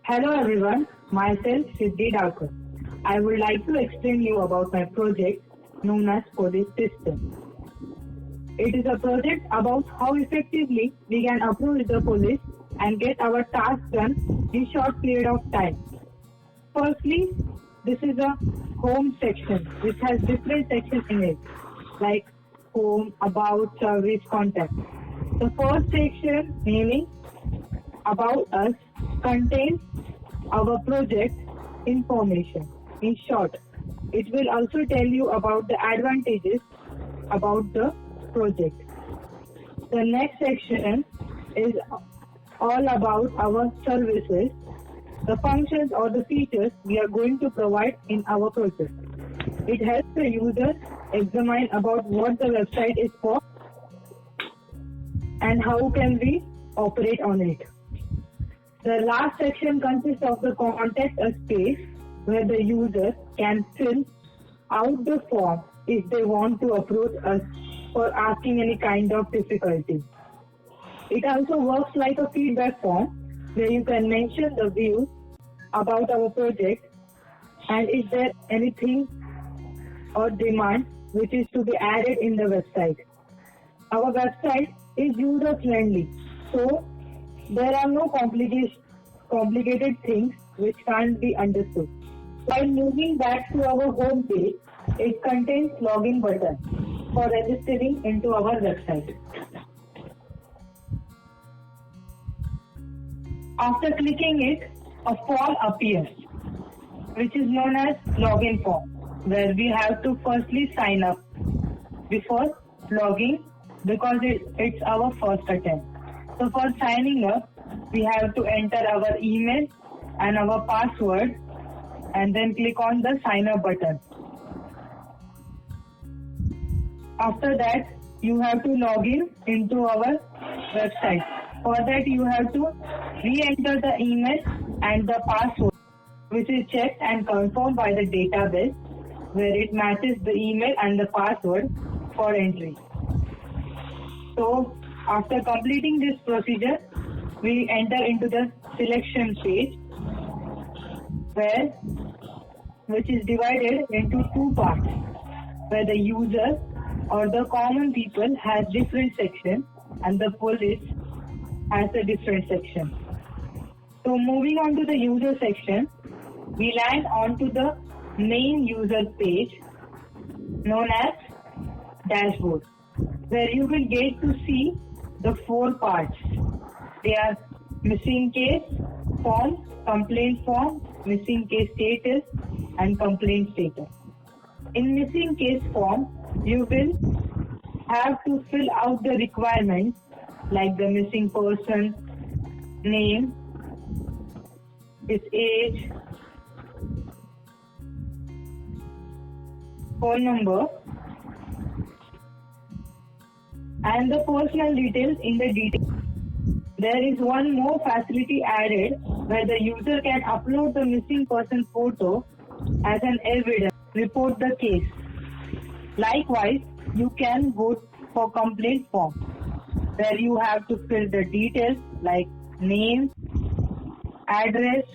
Hello everyone, myself Siddhi Dakar. I would like to explain you about my project known as Police System. It is a project about how effectively we can approach the police and get our tasks done in short period of time. Firstly, this is a home section which has different sections in it like home, about, service, contact. The first section, naming about us, contains our project information. In short, it will also tell you about the advantages about the project. The next section is all about our services, the functions or the features we are going to provide in our project. It helps the user examine about what the website is for and how can we operate on it. The last section consists of the contact us page where the user can fill out the form if they want to approach us for asking any kind of difficulty. It also works like a feedback form where you can mention the views about our project and is there anything or demand which is to be added in the website. Our website is user friendly, so there are no complicated things which can't be understood. While moving back to our home page, it contains login button for registering into our website. After clicking it, a form appears, which is known as login form, where we have to firstly sign up before logging because it's our first attempt. So for signing up, we have to enter our email and our password and then click on the sign up button. After that, you have to log in into our website. For that, you have to re-enter the email and the password, which is checked and confirmed by the database, where it matches the email and the password for entry. So, after completing this procedure, we enter into the selection page, which is divided into two parts, where the user or the common people has different section and the police has a different section. So moving on to the user section, we land onto the main user page known as dashboard, where you will get to see the four parts. They are missing case form, complaint form, missing case status, and complaint status. In missing case form, you will have to fill out the requirements like the missing person, name, his age, phone number, and the personal details in the details. There is one more facility added where the user can upload the missing person photo as an evidence, report the case. Likewise, you can vote for complaint form where you have to fill the details like name, address,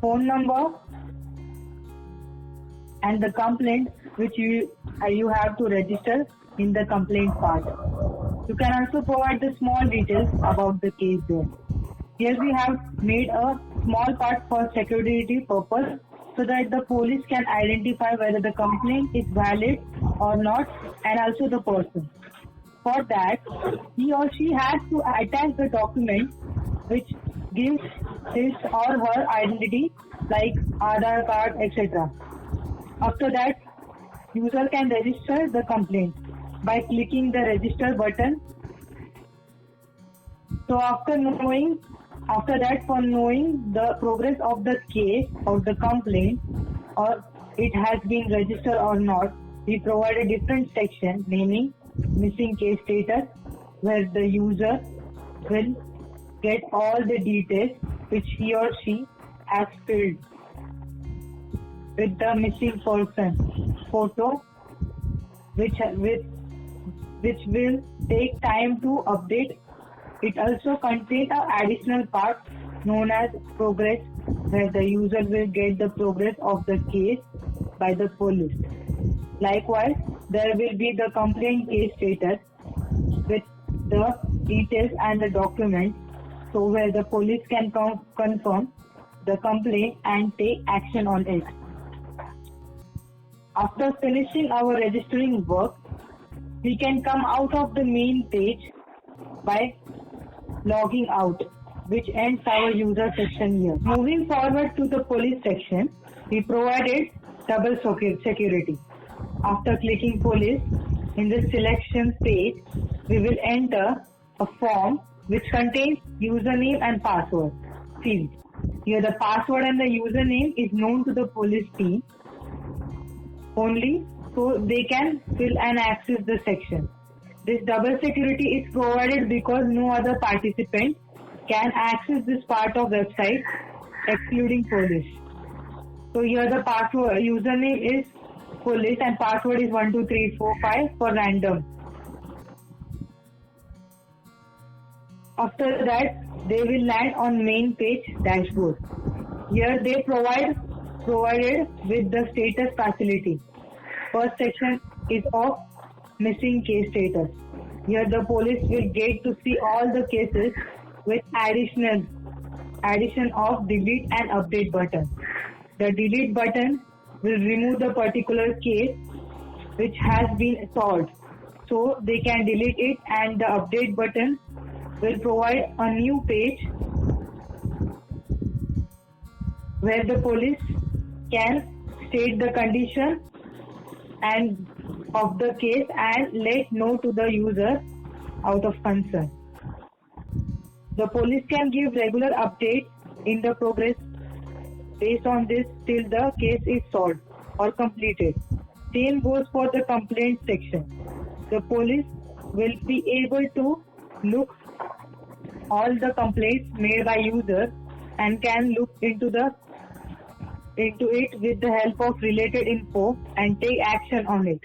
phone number, and the complaint which you have to register in the complaint part. You can also provide the small details about the case there. Here we have made a small part for security purpose so that the police can identify whether the complaint is valid or not and also the person. For that, he or she has to attach the document which gives his or her identity like Aadhaar card, etc. After that, user can register the complaint by clicking the register button. So after that, for knowing the progress of the case or the complaint or it has been registered or not, we provide a different section naming missing case status where the user will get all the details which he or she has filled with the missing person photo which will take time to update It also contains an additional part known as progress, where the user will get the progress of the case by the police. Likewise, there will be the complaint case status with the details and the documents, so where the police can confirm the complaint and take action on it. After finishing our registering work, we can come out of the main page by logging out, which ends our user section here. Moving forward to the police section, we provided double security. After clicking police, in the selection page, we will enter a form which contains username and password fields. Here the password and the username is known to the police team only, so they can fill and access the section. This double security is provided because no other participant can access this part of website excluding police. So here the password username is police and password is 12345 for random. After that, they will land on main page dashboard. Here they provided with the status facility. First section is of missing case status. Here the police will get to see all the cases with addition of delete and update button. The delete button will remove the particular case which has been solved, so they can delete it, and the update button will provide a new page where the police can state the condition and of the case and let know to the user out of concern. The police can give regular updates in the progress based on this till the case is solved or completed. Same goes for the complaint section. The police will be able to look all the complaints made by users and can look into it with the help of related info and take action on it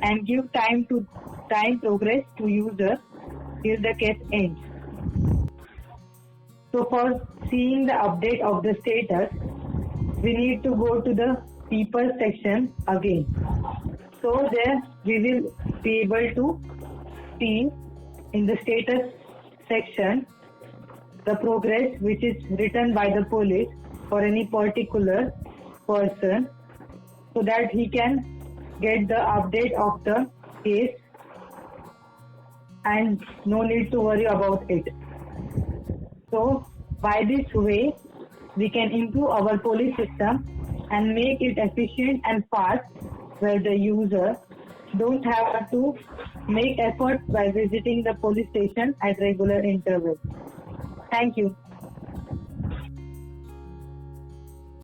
and give time progress to user till the case ends. So for seeing the update of the status, we need to go to the people section again. So there we will be able to see in the status section the progress which is written by the police for any particular person, so that he can get the update of the case and no need to worry about it. So by this way, we can improve our police system and make it efficient and fast, where the user don't have to make effort by visiting the police station at regular intervals. Thank you.